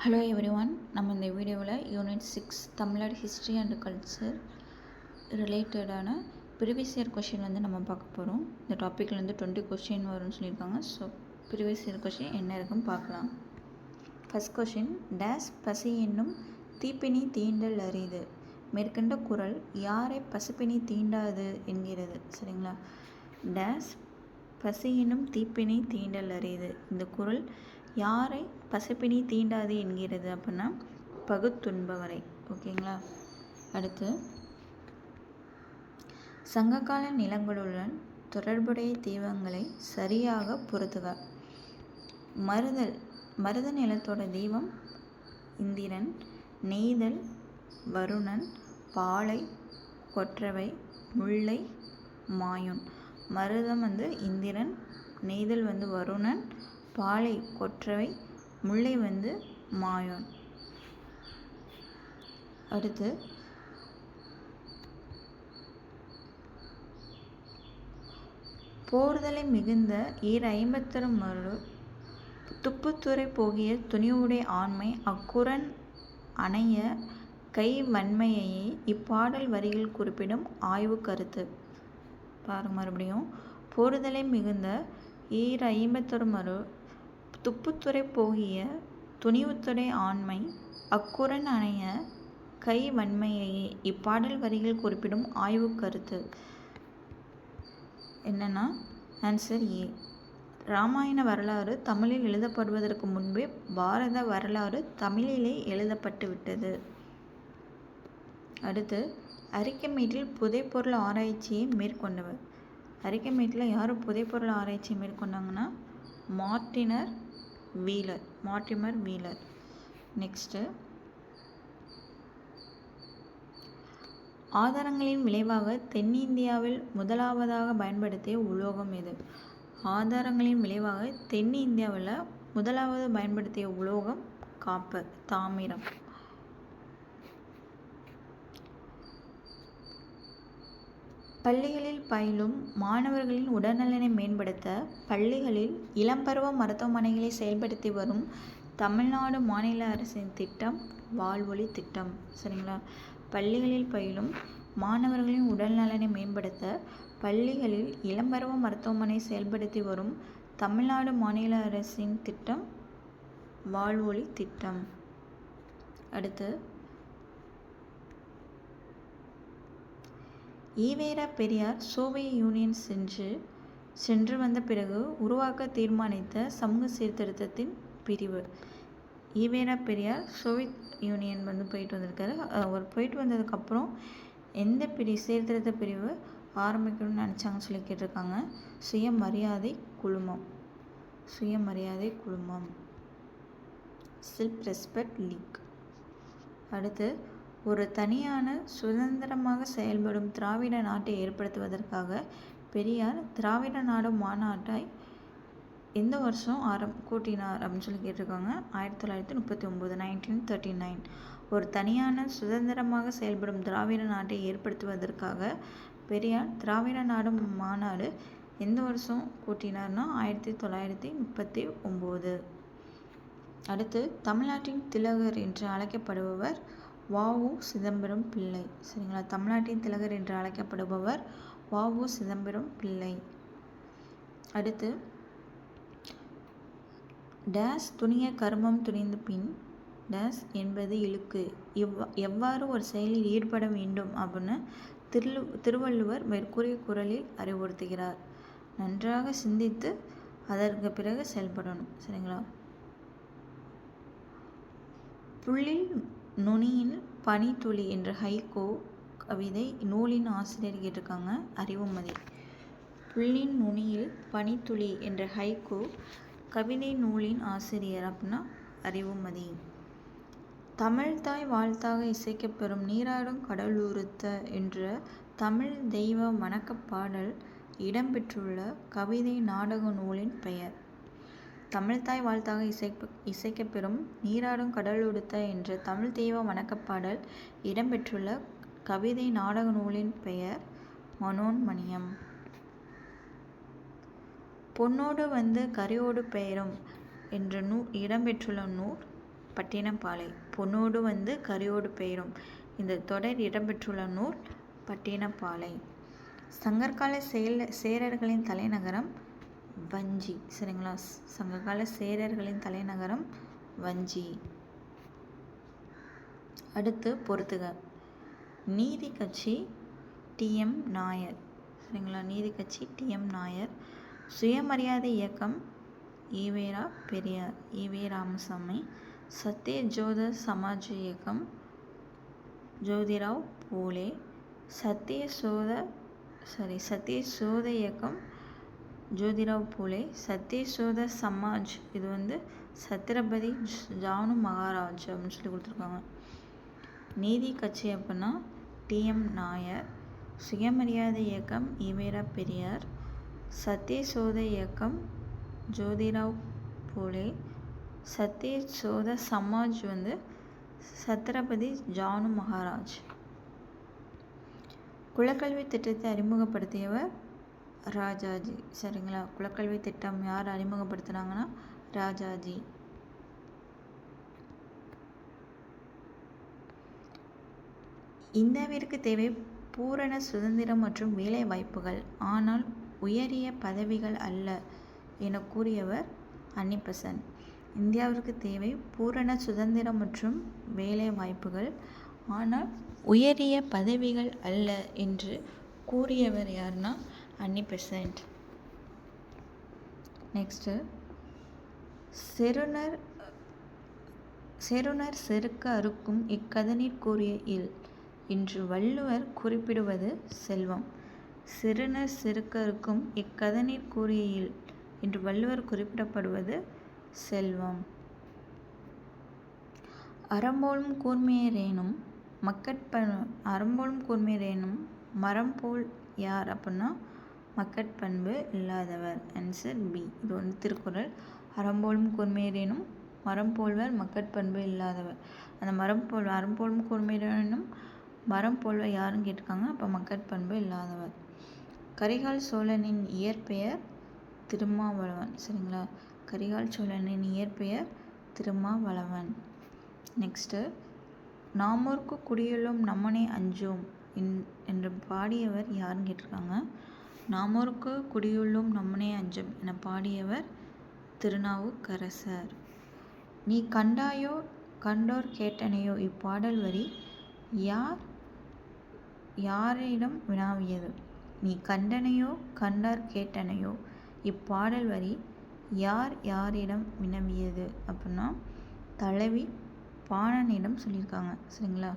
Hello everyone, நம்ம இந்த வீடியோவில் unit 6 Tamil Nadu history and culture ரிலேட்டடான ப்ரீவியஸ் இயர் கொஷின் நம்ம பார்க்க போகிறோம். இந்த டாப்பிக்கில் 20 கொஷின் வரும்னு சொல்லியிருக்காங்க. ஸோ ப்ரீவியஸ் இயர் கொஷின் என்ன இருக்குன்னு பார்க்கலாம். ஃபஸ்ட் கொஷின், டேஸ் பசி என்னும் தீப்பினி தீண்டல் அரிது. மேற்கண்ட குறள் யாரை பசிப்பினி தீண்டாது என்கிறது? சரிங்களா. டேஸ் பசி என்னும் தீப்பினி தீண்டல் அரிது. இந்த குறள் யாரை பசிப்பினி தீண்டாது என்கிறது அப்படின்னா பகுத்துண்பவரை. ஓகேங்களா. அடுத்து, சங்ககால நிலங்களுடன் தொடர்புடைய தெய்வங்களை சரியாக பொருத்துக. மருத நிலத்தோட தெய்வம் இந்திரன், நெய்தல் வருணன், பாலை கொற்றவை முல்லை மாயோன். மருதம் இந்திரன், நெய்தல் வருணன், பாலை கொற்றவை, முல்லை மாயோன். அடுத்து, போர்தலை மிகுந்த ஈர் 50 துப்புத்துறை போகிய துணிவுடை ஆண்மை அக்குறன் அணைய கை வன்மையையே இப்பாடல் வரிகள் குறிப்பிடும் ஆய்வு கருத்து. பாருங்க மறுபடியும். போர்தலை மிகுந்த ஈர் 50 துப்புத்துறை போகிய துணிவுத்துறை ஆண்மை அக்குறன் அணைய கை வன்மையையே இப்பாடல் வரிகள் குறிப்பிடும் ஆய்வு கருத்து என்னன்னா ஆன்சர் ஏ. இராமாயண வரலாறு தமிழில் எழுதப்படுவதற்கு முன்பே பாரத வரலாறு தமிழிலே எழுதப்பட்டு விட்டது. அடுத்து, அரிக்கமேட்டில் புதைப்பொருள் ஆராய்ச்சியை மேற்கொண்டவர். அரிக்கமேட்டில் யார் புதைப்பொருள் ஆராய்ச்சியை மேற்கொண்டாங்கன்னா மார்ட்டிமர் வீலர். நெக்ஸ்ட்டு, ஆதாரங்களின் விளைவாக தென்னிந்தியாவில் முதலாவதாக பயன்படுத்திய உலோகம் எது? ஆதாரங்களின் விளைவாக தென்னிந்தியாவில் முதலாவது பயன்படுத்திய உலோகம் காப்பர், தாமிரம். பள்ளிகளில் பயிலும் மாணவர்களின் உடல்நலனை மேம்படுத்த பள்ளிகளில் இளம்பருவ மருத்துவமனைகளை செயல்படுத்தி வரும் தமிழ்நாடு மாநில அரசின் திட்டம் வாழ்வொளி திட்டம். சரிங்களா. பள்ளிகளில் பயிலும் மாணவர்களின் உடல்நலனை மேம்படுத்த பள்ளிகளில் இளம்பருவ மருத்துவமனை செயல்படுத்தி வரும் தமிழ்நாடு மாநில அரசின் திட்டம் வாழ்வொளி திட்டம். அடுத்து, ஈவேரா பெரியார் சோவியத் யூனியன் சென்று வந்த பிறகு உருவாக்க தீர்மானித்த சமூக சீர்திருத்தத்தின் பிரிவு. ஈவேரா பெரியார் சோவியத் யூனியன் போயிட்டு வந்திருக்காரு. அவர் போயிட்டு வந்ததுக்கப்புறம் எந்த சீர்திருத்த பிரிவு ஆரம்பிக்கணும்னு நினச்சாங்கன்னு சொல்லி கேட்டிருக்காங்க. சுயமரியாதை குழுமம், செல்ஃப் ரெஸ்பெக்ட் லீக். அடுத்து, ஒரு தனியான சுதந்திரமாக செயல்படும் திராவிட நாட்டை ஏற்படுத்துவதற்காக பெரியார் திராவிட நாடு மாநாட்டை எந்த வருஷம் கூட்டினார் அப்படின்னு சொல்லி கேட்டிருக்காங்க. 1939, 1939. ஒரு தனியான சுதந்திரமாக செயல்படும் திராவிட நாட்டை ஏற்படுத்துவதற்காக பெரியார் திராவிட நாடு மாநாடு எந்த வருஷம் கூட்டினார்னா 1939. அடுத்து, தமிழ்நாட்டின் திலகர் என்று அழைக்கப்படுபவர் வ.உ. சிதம்பரம் பிள்ளை. சரிங்களா. தமிழ்நாட்டின் திலகர் என்று அழைக்கப்படுபவர் வ.உ. சிதம்பரம் பிள்ளை. அடுத்து, டேஸ் துணிய கருமம் துணிந்த பின் டேஸ் என்பது இழுக்கு. எவ்வாறு ஒரு செயலில் ஈடுபட வேண்டும் அப்படின்னு திருவள்ளுவர் மேற்கூறிய குறளில் அறிவுறுத்துகிறார். நன்றாக சிந்தித்து அதற்கு பிறகு செயல்படணும். சரிங்களா. புள்ளில் நுனியில் பனித்துளி என்ற ஹைகோ கவிதை நூலின் ஆசிரியர் கேட்டிருக்காங்க. அறிவுமதி. புள்ளின் நுனியில் பனித்துளி என்ற ஹைகோ கவிதை நூலின் ஆசிரியர் அப்படின்னா அறிவுமதி. தமிழ்தாய் வாழ்த்தாக இசைக்கப்பெறும் நீராடும் கடலுறுத்த என்ற தமிழ் தெய்வ வணக்கப் பாடல் இடம்பெற்றுள்ள கவிதை நாடக நூலின் பெயர். தமிழ்தாய் வாழ்த்தாக இசைக்கப்பெறும் நீராடும் கடலுடுத்த என்ற தமிழ் தெய்வ வணக்கப்பாடல் இடம்பெற்றுள்ள கவிதை நாடக நூலின் பெயர் மனோன்மணியம். பொன்னோடு கரையோடு பெயரும் என்ற இடம்பெற்றுள்ள நூல் பட்டினப்பாலை. பொன்னோடு வந்து கரியோடு பெயரும். இந்த தொடர் இடம்பெற்றுள்ள நூல் பட்டினப்பாலை. சங்ககால சேரர்களின் தலைநகரம் வஞ்சி. சரிங்களா? சங்ககால சேரர்களின் தலைநகரம் வஞ்சி. அடுத்து பொறுத்துக. நீதி கட்சி டி.எம். நாயர். சரிங்களா? நீதி கட்சி டி.எம். நாயர். சுயமரியாதை இயக்கம் ஈவேரா பெரியார், ஈவே ராமசாமி. சத்யசோத சமாஜ் இயக்கம் ஜோதிராவ் பூலே. சத்யசோத இயக்கம் ஜோதிராவ் பூலே. சத்யசோத சமாஜ் இது வந்து சத்ரபதி ஜானு மகாராஜ் அப்படின்னு சொல்லி கொடுத்துருக்காங்க. நீதி கட்சி அப்படின்னா டி.எம். நாயர். சுயமரியாதை இயக்கம் ஈவேரா பெரியார். சத்யசோத இயக்கம் ஜோதிராவ் பூலே. சத்யசோத சமாஜ் வந்து சத்ரபதி ஜானு மகாராஜ். குலக்கல்வி திட்டத்தை அறிமுகப்படுத்தியவர் ராஜாஜி. சரிங்களா? குலக்கல்வி திட்டம் யார் அறிமுகப்படுத்துனாங்கன்னா ராஜாஜி. இந்தியாவிற்கு தேவை பூரண சுதந்திரம் மற்றும் வேலை வாய்ப்புகள், ஆனால் உயரிய பதவிகள் அல்ல என கூறியவர் அன்னி பெசன்ட். இந்தியாவிற்கு தேவை பூரண சுதந்திரம் மற்றும் வேலை வாய்ப்புகள், ஆனால் உயரிய பதவிகள் அல்ல என்று கூறியவர் யாருன்னா அன்னி பெசன்ட். நெக்ஸ்ட்டு செருணர் செருக்கு அறுக்கும் இக்கதநீர் கூறிய இல் என்று வள்ளுவர் குறிப்பிடுவது செல்வம். செருணர் செருக்கு அறுக்கும் இக்கதநீர் கூறிய இல் என்று வள்ளுவர் குறிப்பிடப்படுவது செல்வம். அறம்போலும் கூர்மையரேனும் அறம்போலும் கூர்மையரேனும் மரம் போல் யார் அப்படின்னா மக்கட்பண்பு இல்லாதவர். Answer B. இது வந்து திருக்குறள். அறம்போலும் கூர்மையரேனும் மரம் போல்வர் மக்கட்பண்பு இல்லாதவர். அந்த அறம்போலும் கூர்மையரேனும் மரம் போல்வர் யாருன்னு கேட்டிருக்காங்க. அப்போ மக்கட்பண்பு இல்லாதவர். கரிகால் சோழனின் இயற்பெயர் திருமாவளவன். சரிங்களா? கரிகால் சோழனின் இயற்பெயர் திருமாவளவன். நெக்ஸ்ட்டு நாமோர்க்கு குடியுள்ளோம் நம்மனே அஞ்சோம் என்று பாடியவர் யாருன்னு கேட்டிருக்காங்க. நாமோர்க்கு குடியுள்ளோம் நம்மனே அஞ்சோம் என பாடியவர் திருநாவுக்கரசர். நீ கண்டாயோ கண்டோர் கேட்டனையோ இப்பாடல் வரி யாரிடம் வினாவியது? நீ கண்டனையோ கண்டார் கேட்டனையோ இப்பாடல் வரி யாரிடம் வினவியது அப்படின்னா தலைவி பாணனிடம் சொல்லியிருக்காங்க. சரிங்களா?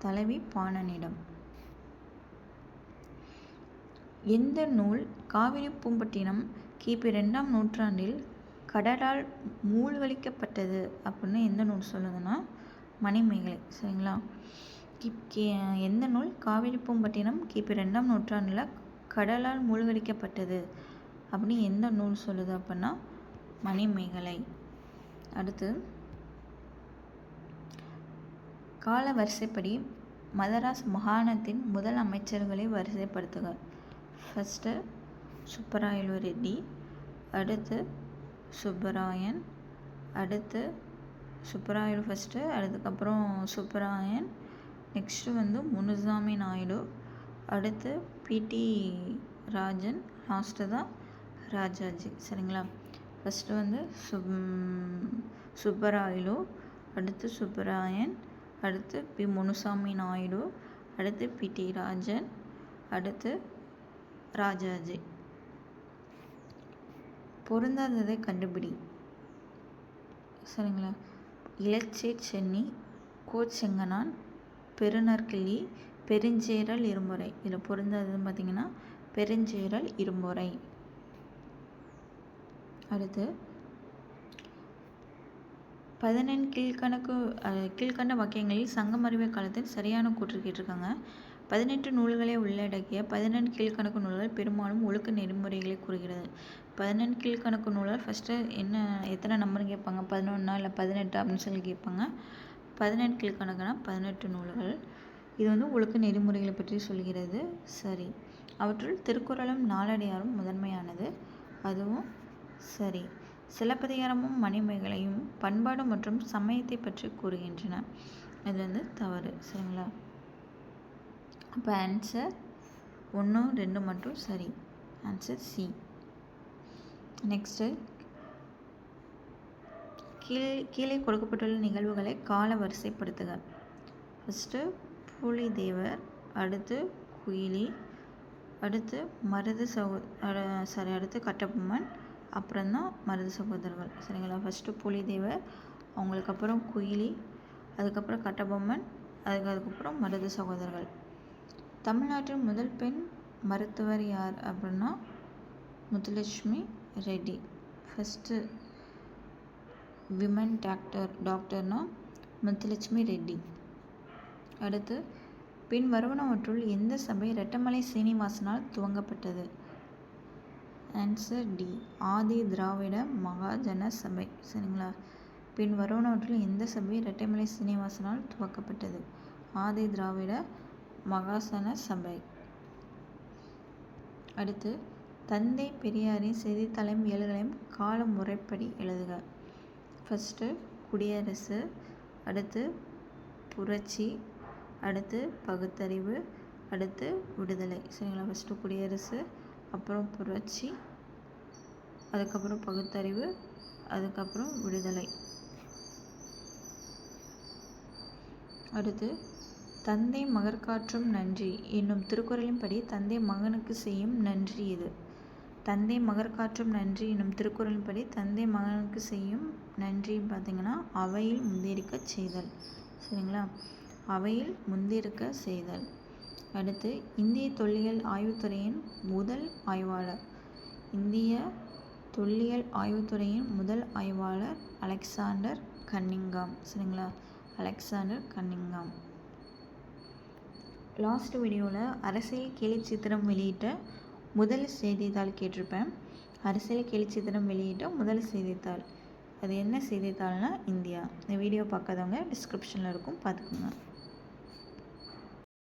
தலைவி பாணனிடம். எந்த நூல் காவிரிப்பூம்பட்டினம் கிபி 2ஆம் நூற்றாண்டில் கடலால் மூழ்கடிக்கப்பட்டது அப்படின்னு எந்த நூல் சொல்லுதுன்னா மணிமேகலை. சரிங்களா? எந்த நூல் காவிரிப்பூம்பட்டினம் கிபி 2ஆம் நூற்றாண்டில் கடலால் மூழ்கடிக்கப்பட்டது அப்படின்னு எந்த நூல் சொல்லுது அப்படின்னா மணிமேகலை. அடுத்து கால வரிசைப்படி மதராஸ் மாகாணத்தின் முதல் அமைச்சர்களை வரிசைப்படுத்துக. ஃபஸ்ட்டு சுப்பராயலு ரெட்டி, அடுத்து சுப்பராயன், அடுத்து சுப்பராயலு ஃபஸ்ட்டு, அதுக்கப்புறம் சுப்பராயன், நெக்ஸ்ட்டு வந்து முனுசாமி நாயுடு, அடுத்து பி.டி. ராஜன், லாஸ்ட்டு தான் ராஜாஜி. சரிங்களா? ஃபஸ்ட்டு வந்து சுப்பராயலு, அடுத்து சுப்பராயன், அடுத்து பி. முனுசாமி நாயுடு, அடுத்து பி.டி. ராஜன், அடுத்து ராஜாஜி. பொருந்தாததை கண்டுபிடி. சரிங்களா? இலச்சேட் சென்னி, கோச்செங்கனான், பெருநற்கிள்ளி, பெருஞ்சேரல் இரும்பொறை. இதில் பொருந்தாததுன்னு பார்த்தீங்கன்னா பெருஞ்சேரல் இரும்பொறை. அடுத்து 14 கீழ்கண்ட வாக்கியங்களில் சங்கம் அறிவிய காலத்தில் சரியான கூற்று கேட்டிருக்காங்க. 18 நூல்களை உள்ளடக்கிய 14 கீழ்கணக்கு நூல்கள் பெரும்பாலும் ஒழுக்க நெறிமுறைகளை கூறுகிறது. 14 கீழ்கணக்கு நூல்கள் ஃபஸ்ட்டு எத்தனை நம்பர்னு கேட்பாங்க, 11 இல்லை 18 அப்படின்னு சொல்லி கேட்பாங்க. 14 கீழ்கணக்குனா 18 நூல்கள். இது வந்து ஒழுக்க நெறிமுறைகளை பற்றி சொல்கிறது. சரி. அவற்றுள் திருக்குறளும் நாலடியாரும் முதன்மையானது. அதுவும் சரி. சிலப்பதிகாரமும் மணிமேகலையும் பண்பாடு மற்றும் சமயத்தை பற்றி கூறுகின்றன. இது வந்து தவறு. சரிங்களா? அப்போ ஆன்சர் 1, 2 மட்டும் சரி. Answer C. நெக்ஸ்ட்டு, கீழே கொடுக்கப்பட்டுள்ள நிகழ்வுகளை கால வரிசைப்படுத்துக. ஃபஸ்ட்டு பூலிதேவர், அடுத்து குயிலி, அடுத்து அடுத்து கட்டபொம்மன், அப்புறம்தான் மருது சகோதரர்கள். சரிங்களா? ஃபஸ்ட்டு பூலிதேவர், அவங்களுக்கு அப்புறம் குயிலி, அதுக்கப்புறம் கட்டபொம்மன், அதுக்கப்புறம் மருது சகோதரர்கள். தமிழ்நாட்டின் முதல் பெண் மருத்துவர் யார் அப்படின்னா முத்துலட்சுமி ரெட்டி. ஃபஸ்ட்டு விமன் டாக்டர்னா முத்துலட்சுமி ரெட்டி. அடுத்து, பின் வருவனவற்றுள் எந்த சபை ரெட்டமலை சீனிவாசனால் துவங்கப்பட்டது? ஆன்சர் டி, ஆதி திராவிட மகாஜன சபை. சரிங்களா? பின் வருவனவற்றுள் எந்த சபை ரெட்டமலை சீனிவாசனால் துவக்கப்பட்டது? ஆதி திராவிட மகாஜன சபை. அடுத்து, தந்தை பெரியாரின் செய்தித்தாளையும் ஏடுகளையும் கால முறைப்படி எழுதுக. ஃபஸ்ட்டு குடியரசு, அடுத்து புரட்சி, அடுத்து பகுத்தறிவு, அடுத்து விடுதலை. சரிங்களா? ஃபஸ்ட்டு குடியரசு, அப்புறம் புரட்சி, அதுக்கப்புறம் பகுத்தறிவு, அதுக்கப்புறம் விடுதலை. அடுத்து, தந்தை மகற்காற்றும் நன்றி என்னும் திருக்குறளின்படி தந்தை மகனுக்கு செய்யும் நன்றி எது? தந்தை மகற்காற்றும் நன்றி என்னும் திருக்குறளின்படி தந்தை மகனுக்கு செய்யும் நன்றி பார்த்திங்கன்னா அவையில் முந்திருக்க செய்தல். சரிங்களா? அவையில் முந்திருக்க செய்தல். அடுத்து, இந்திய தொல்லியல் ஆய்வுத்துறையின் முதல் ஆய்வாளர். இந்திய தொல்லியல் ஆய்வுத்துறையின் முதல் ஆய்வாளர் அலெக்சாண்டர் கன்னிங்காம். சரிங்களா? Alexander Cunningham. லாஸ்ட் வீடியோவில் அரசியல் கேலிச்சித்திரம் வெளியிட்ட முதல் செய்தித்தாள் கேட்டிருப்பேன். அரசியல் கேலிச்சித்திரம் வெளியிட்ட முதல் செய்தித்தாள் அது என்ன செய்தித்தாள்னா இந்தியா. இந்த வீடியோ பார்க்காதவங்க டிஸ்கிரிப்ஷனில் இருக்கும், பார்த்துக்கோங்க.